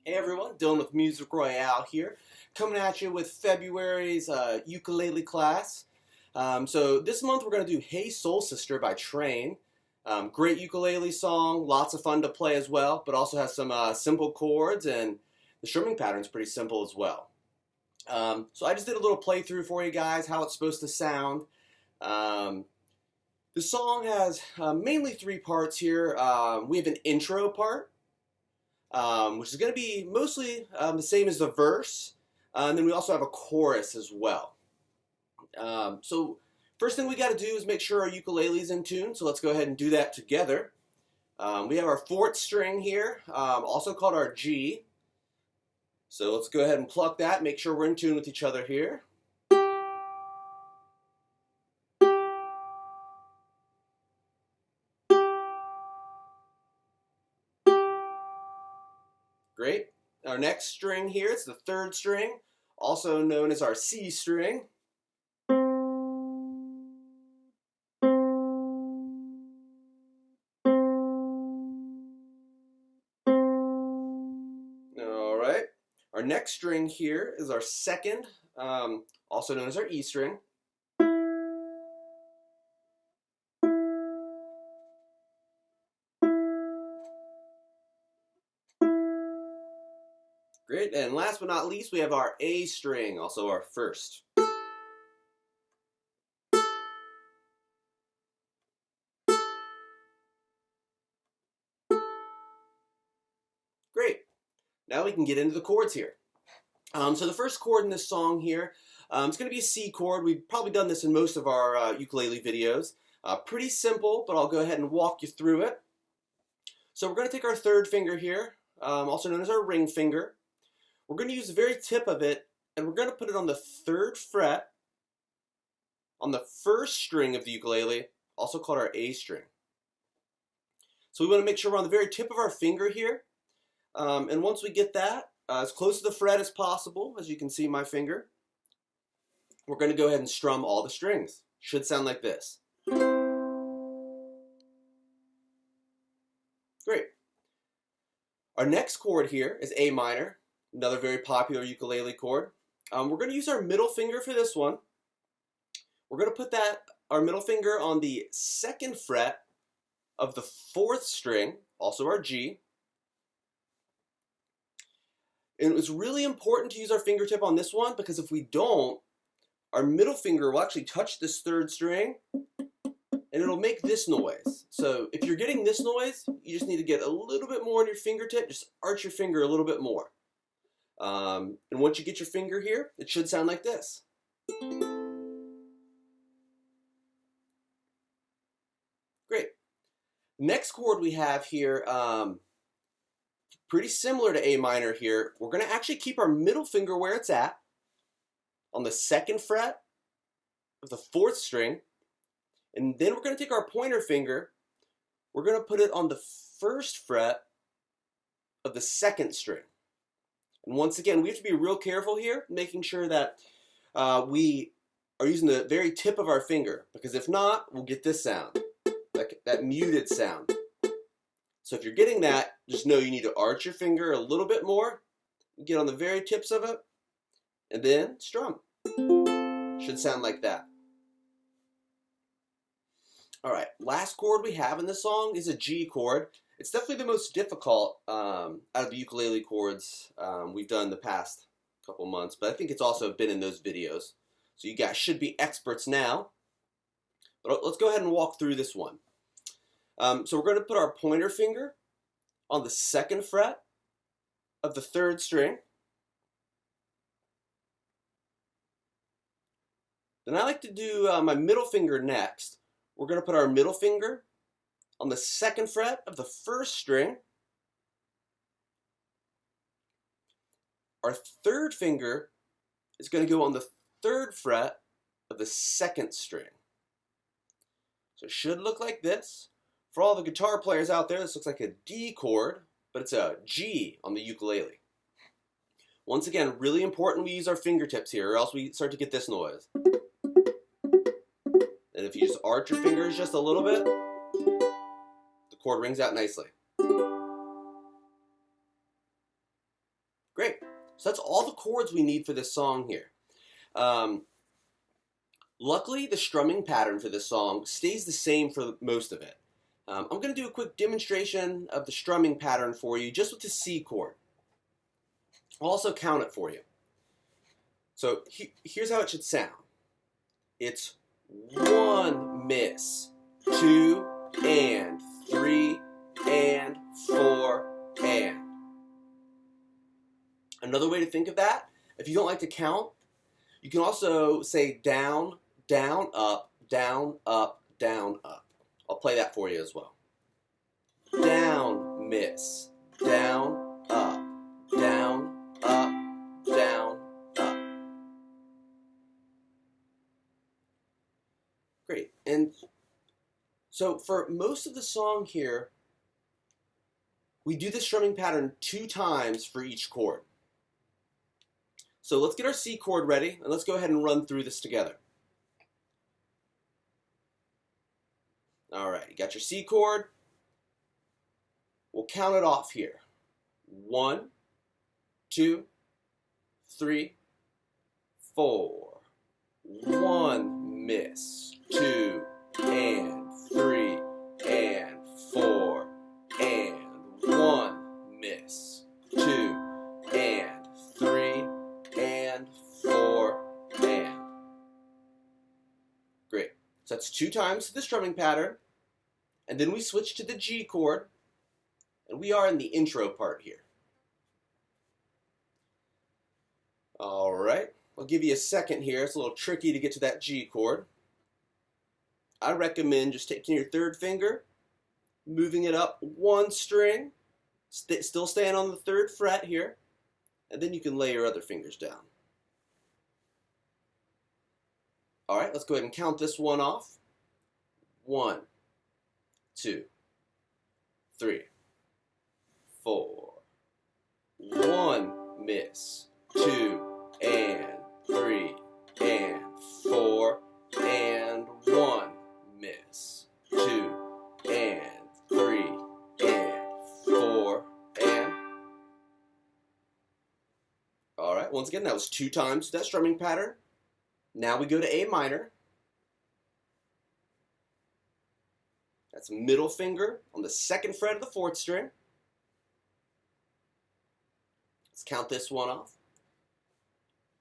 Hey everyone, Dylan with Music Royale here, coming at you with February's ukulele class. So this month we're going to do Hey Soul Sister by Train. Great ukulele song, lots of fun to play as well, but also has some simple chords, and the strumming pattern is pretty simple as well. So I just did a little playthrough for you guys, how it's supposed to sound. The song has mainly three parts here. We have an intro part, which is going to be mostly the same as the verse, and then we also have a chorus as well. So first thing we got to do is make sure our ukulele is in tune, so let's go ahead and do that together. We have our fourth string here, also called our G. So let's go ahead and pluck that, make sure we're in tune with each other here. Great. Our next string here, it's the third string, also known as our C string. All right. Our next string here is our second, also known as our E string. Great, and last but not least, we have our A string, also our first. Great. Now we can get into the chords here. So the first chord in this song here, it's going to be a C chord. We've probably done this in most of our ukulele videos. Pretty simple, but I'll go ahead and walk you through it. So we're going to take our third finger here, also known as our ring finger. We're going to use the very tip of it, and we're going to put it on the third fret on the first string of the ukulele, also called our A string. So we want to make sure we're on the very tip of our finger here. And once we get that, as close to the fret as possible, as you can see my finger, we're going to go ahead and strum all the strings. Should sound like this. Great. Our next chord here is A minor, another very popular ukulele chord. We're going to use our middle finger for this one. We're going to put our middle finger on the second fret of the fourth string, also our G. And it's really important to use our fingertip on this one, because if we don't, our middle finger will actually touch this third string and it'll make this noise. So if you're getting this noise, you just need to get a little bit more on your fingertip. Just arch your finger a little bit more. And once you get your finger here, it should sound like this. Great. Next chord we have here, pretty similar to A minor here. We're going to actually keep our middle finger where it's at, on the second fret of the fourth string, and then we're going to take our pointer finger, we're going to put it on the first fret of the second string. And once again, we have to be real careful here, making sure that we are using the very tip of our finger, because if not, we'll get this sound, that muted sound. So if you're getting that, just know you need to arch your finger a little bit more, get on the very tips of it, and then strum. Should sound like that. Alright, last chord we have in this song is a G chord. It's definitely the most difficult out of the ukulele chords we've done the past couple months, but I think it's also been in those videos. So you guys should be experts now. But let's go ahead and walk through this one. So we're going to put our pointer finger on the second fret of the third string. Then I like to do my middle finger next. We're going to put our middle finger on the second fret of the first string. Our third finger is going to go on the third fret of the second string. So it should look like this. For all the guitar players out there, this looks like a D chord, but it's a G on the ukulele. Once again, really important we use our fingertips here, or else we start to get this noise. And if you just arch your fingers just a little bit, the chord rings out nicely. So that's all the chords we need for this song here. Luckily, the strumming pattern for this song stays the same for most of it. I'm going to do a quick demonstration of the strumming pattern for you just with the C chord. I'll also count it for you. So here's how it should sound. It's 1 miss, 2 and 3 and 4 and. Another way to think of that, if you don't like to count, you can also say down, down, up, down, up, down, up. I'll play that for you as well. Down, miss, down, up, down, up, down, up. Great. And so for most of the song here, we do the strumming pattern 2 times for each chord. So let's get our C chord ready, and let's go ahead and run through this together. All right, you got your C chord. We'll count it off here. 1, 2, 3, 4. 1 miss, 2 and 3 and 4 and 1 miss, 2 and 3 and 4 and. Great. So that's 2 times the strumming pattern. And then we switch to the G chord. And we are in the intro part here. All right. I'll give you a second here. It's a little tricky to get to that G chord. I recommend just taking your 3rd finger, moving it up 1 string, still staying on the 3rd fret here, and then you can lay your other fingers down. All right, let's go ahead and count this one off. 1, 2, 3, 4. 1 miss, 2 and 3 and 4 and 1 miss, 2 and 3 and 4 and. All right, once again, that was 2 times that strumming pattern. Now we go to A minor. That's middle finger on the 2nd fret of the 4th string. Let's count this one off.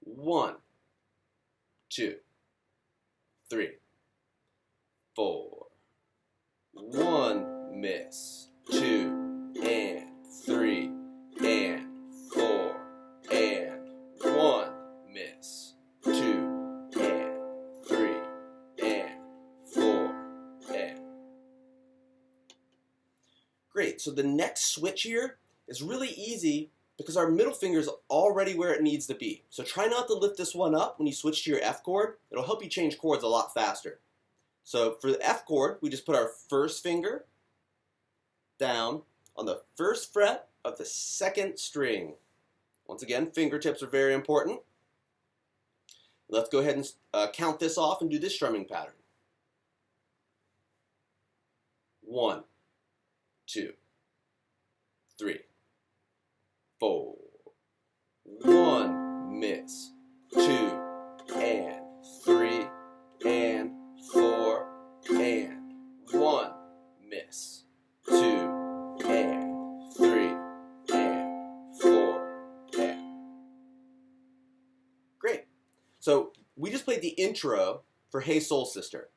1, 2, 3, 4. 1 miss, 2 and 3 and 4 and 1 miss, 2 and 3 and 4 and. Great, so the next switch here is really easy because our middle finger is already where it needs to be. So try not to lift this one up when you switch to your F chord. It'll help you change chords a lot faster. So for the F chord, we just put our 1st finger down on the 1st fret of the 2nd string. Once again, fingertips are very important. Let's go ahead and count this off and do this strumming pattern. 1, 2, 3, 4. 1 miss, 2 and 3 and 4 and 1 miss, 2 and 3 and 4 and. Great. So we just played the intro for Hey Soul Sister.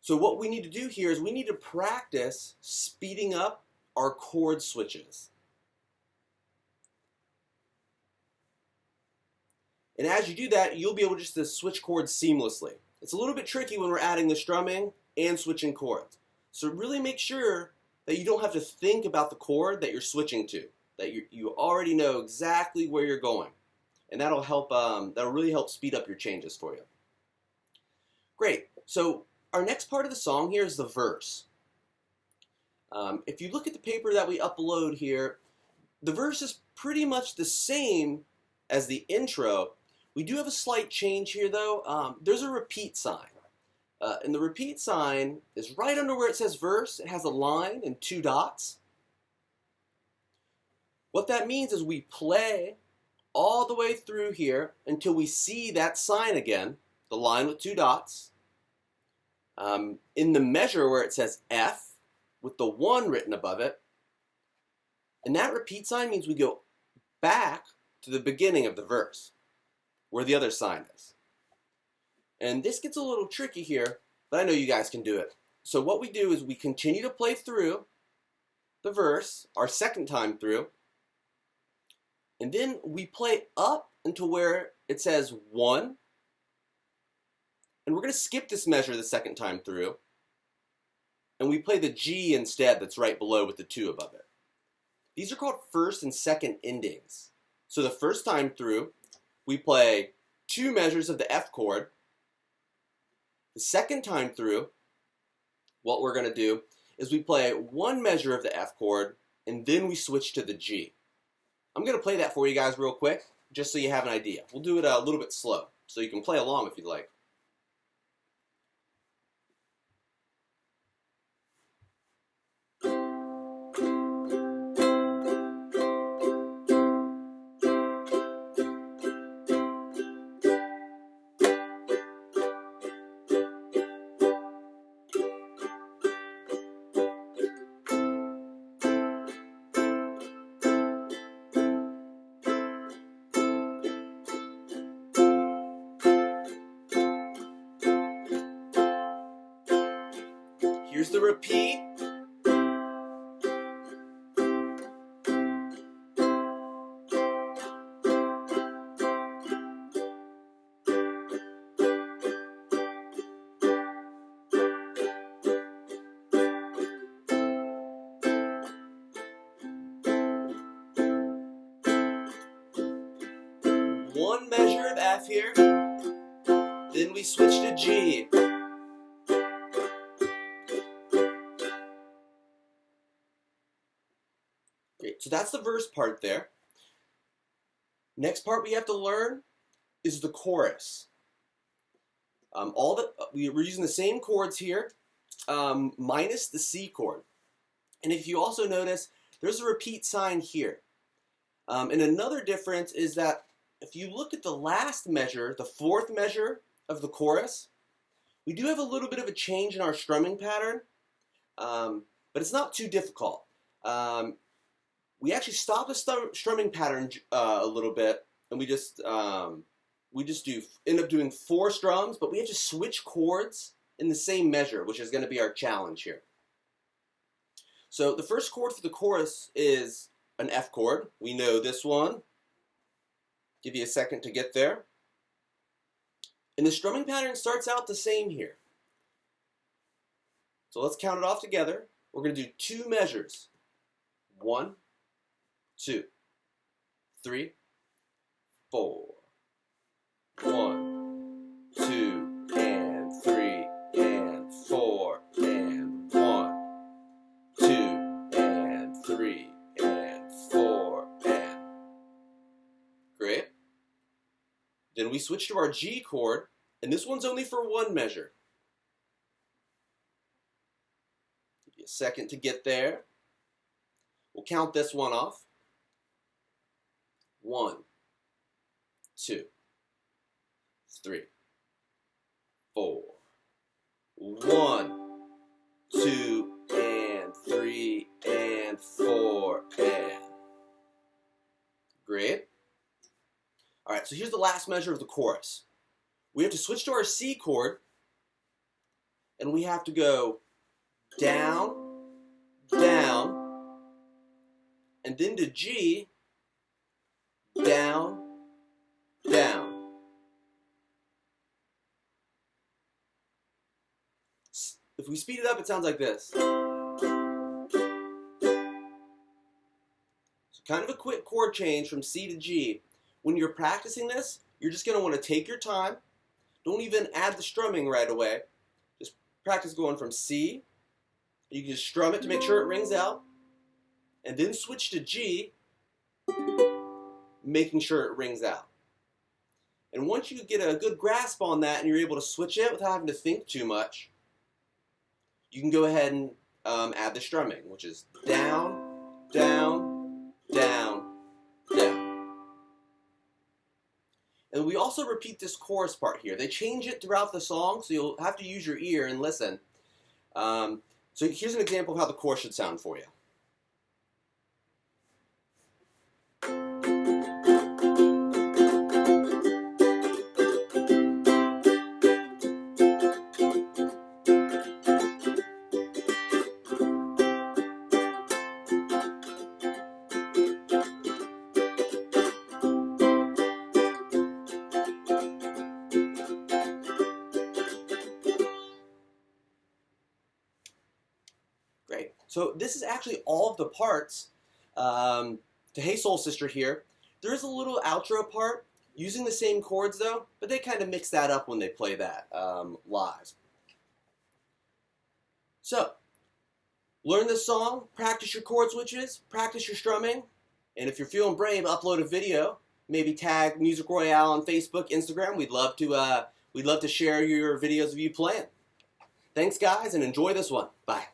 So what we need to do here is we need to practice speeding up our chord switches. And as you do that, you'll be able just to switch chords seamlessly. It's a little bit tricky when we're adding the strumming and switching chords. So really make sure that you don't have to think about the chord that you're switching to, that you already know exactly where you're going. And that'll really help speed up your changes for you. Great. So our next part of the song here is the verse. If you look at the paper that we upload here, the verse is pretty much the same as the intro. We do have a slight change here though. There's a repeat sign. And the repeat sign is right under where it says verse. It has a line and 2 dots. What that means is we play all the way through here until we see that sign again, the line with two dots. In the measure where it says F with the 1 written above it. And that repeat sign means we go back to the beginning of the verse where the other sign is. And this gets a little tricky here, but I know you guys can do it. So what we do is we continue to play through the verse our second time through, and then we play up until where it says 1. And we're going to skip this measure the second time through, and we play the G instead that's right below with the 2 above it. These are called first and second endings. So the first time through, we play 2 measures of the F chord. The second time through, what we're going to do is we play 1 measure of the F chord, and then we switch to the G. I'm going to play that for you guys real quick, just so you have an idea. We'll do it a little bit slow, so you can play along if you'd like. Here's the repeat. One measure of F here, then we switch to G. Great. So that's the verse part there. Next part we have to learn is the chorus. We're using the same chords here, minus the C chord. And if you also notice, there's a repeat sign here. And another difference is that if you look at the last measure, the 4th measure of the chorus, we do have a little bit of a change in our strumming pattern, but it's not too difficult. We actually stop the strumming pattern a little bit, and we just end up doing 4 strums, but we have to switch chords in the same measure, which is going to be our challenge here. So the first chord for the chorus is an F chord. We know this one. Give you a second to get there. And the strumming pattern starts out the same here. So let's count it off together. We're going to do 2 measures. 1, 2, 3, 4. 1, 2, and 3, and 4, and 1, 2, and 3, and 4, and. Great. Then we switch to our G chord, and this one's only for 1 measure. Give you a second to get there. We'll count this one off. 1, 2, 3, 4. 1, 2, and 3, and 4, and. Great. All right, so here's the last measure of the chorus. We have to switch to our C chord, and we have to go down, down, and then to G, down, down. If we speed it up, it sounds like this. So kind of a quick chord change from C to G. When you're practicing this, you're just going to want to take your time. Don't even add the strumming right away. Just practice going from C. You can just strum it to make sure it rings out. And then switch to G, making sure it rings out. And once you get a good grasp on that and you're able to switch it without having to think too much, you can go ahead and add the strumming, which is down, down, down, And we also repeat this chorus part here. They change it throughout the song, so you'll have to use your ear and listen. So here's an example of how the chorus should sound for you. Great. So this is actually all of the parts to Hey Soul Sister here. There is a little outro part using the same chords though, but they kind of mix that up when they play that live. So, learn this song, practice your chord switches, practice your strumming, and if you're feeling brave, upload a video. Maybe tag Music Royale on Facebook, Instagram. We'd love to share your videos of you playing. Thanks guys, and enjoy this one. Bye.